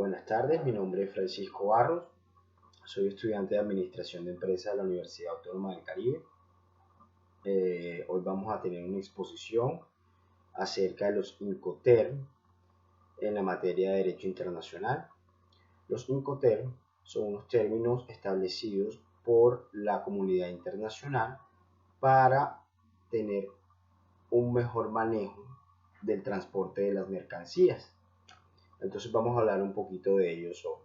Buenas tardes, mi nombre es Francisco Barros, soy estudiante de Administración de Empresas de la Universidad Autónoma del Caribe. Hoy vamos a tener una exposición acerca de los Incoterms en la materia de Derecho Internacional. Los Incoterms son unos términos establecidos por la comunidad internacional para tener un mejor manejo del transporte de las mercancías. Entonces vamos a hablar un poquito de ellos hoy.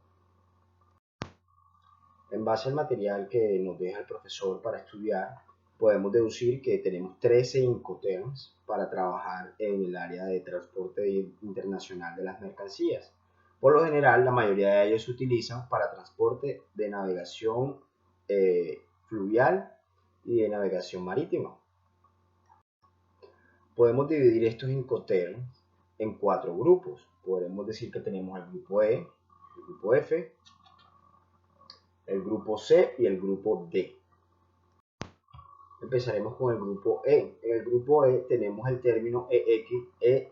En base al material que nos deja el profesor para estudiar, podemos deducir que tenemos 13 Incoterms para trabajar en el área de transporte internacional de las mercancías. Por lo general, la mayoría de ellos se utilizan para transporte de navegación fluvial y de navegación marítima. Podemos dividir estos Incoterms en 4 grupos. Podemos decir que tenemos el grupo E, el grupo F, el grupo C y el grupo D. Empezaremos con el grupo E. En el grupo E tenemos el término EXW.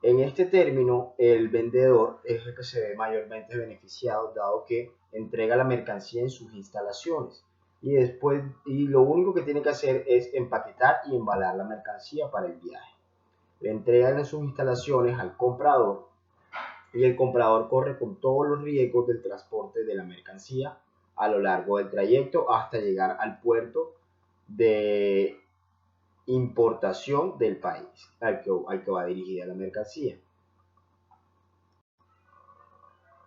En este término, el vendedor es el que se ve mayormente beneficiado, dado que entrega la mercancía en sus instalaciones y lo único que tiene que hacer es empaquetar y embalar la mercancía para el viaje. Le entregan en sus instalaciones al comprador y el comprador corre con todos los riesgos del transporte de la mercancía a lo largo del trayecto hasta llegar al puerto de importación del país al que va dirigida la mercancía.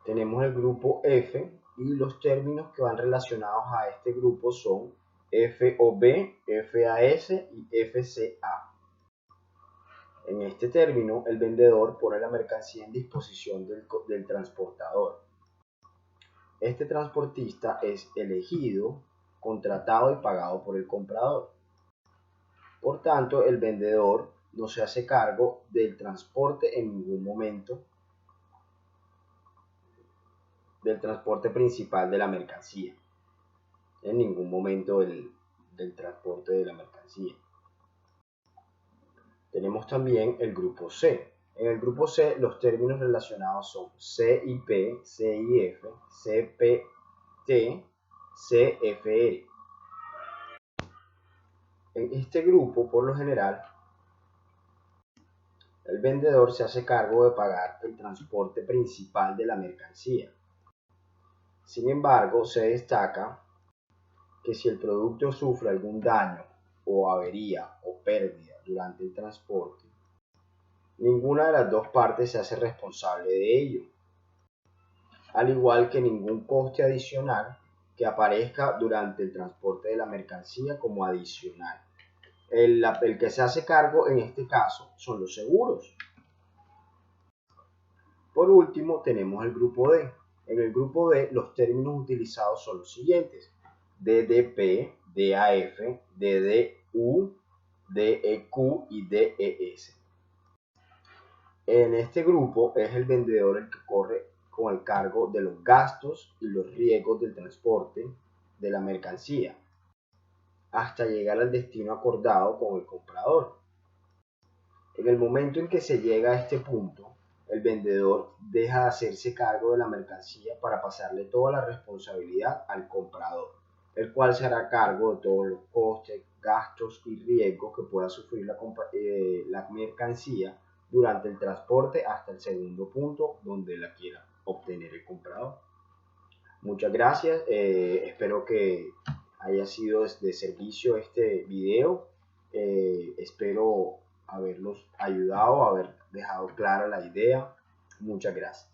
Tenemos el grupo F y los términos que van relacionados a este grupo son FOB, FAS y FCA. En este término, el vendedor pone la mercancía en disposición del transportador. Este transportista es elegido, contratado y pagado por el comprador. Por tanto, el vendedor no se hace cargo del transporte en ningún momento, del transporte principal de la mercancía, en ningún momento del transporte de la mercancía. Tenemos también el grupo C. En el grupo C, los términos relacionados son CIP, CIF, CPT, CFR. En este grupo, por lo general, el vendedor se hace cargo de pagar el transporte principal de la mercancía. Sin embargo, se destaca que si el producto sufre algún daño o avería o pérdida durante el transporte, ninguna de las dos partes se hace responsable de ello, al igual que ningún coste adicional que aparezca durante el transporte de la mercancía como adicional. El que se hace cargo en este caso son los seguros. Por último, tenemos el grupo D. En el grupo D, los términos utilizados son los siguientes: DDP, DAF, DDU, DEQ y DES. En este grupo es el vendedor el que corre con el cargo de los gastos y los riesgos del transporte de la mercancía hasta llegar al destino acordado con el comprador. En el momento en que se llega a este punto, el vendedor deja de hacerse cargo de la mercancía para pasarle toda la responsabilidad al comprador, el cual se hará cargo de todos los costes, gastos y riesgos que pueda sufrir la mercancía durante el transporte hasta el segundo punto donde la quiera obtener el comprador. Muchas gracias, espero que haya sido de servicio este video, espero haberlos ayudado, haber dejado clara la idea. Muchas gracias.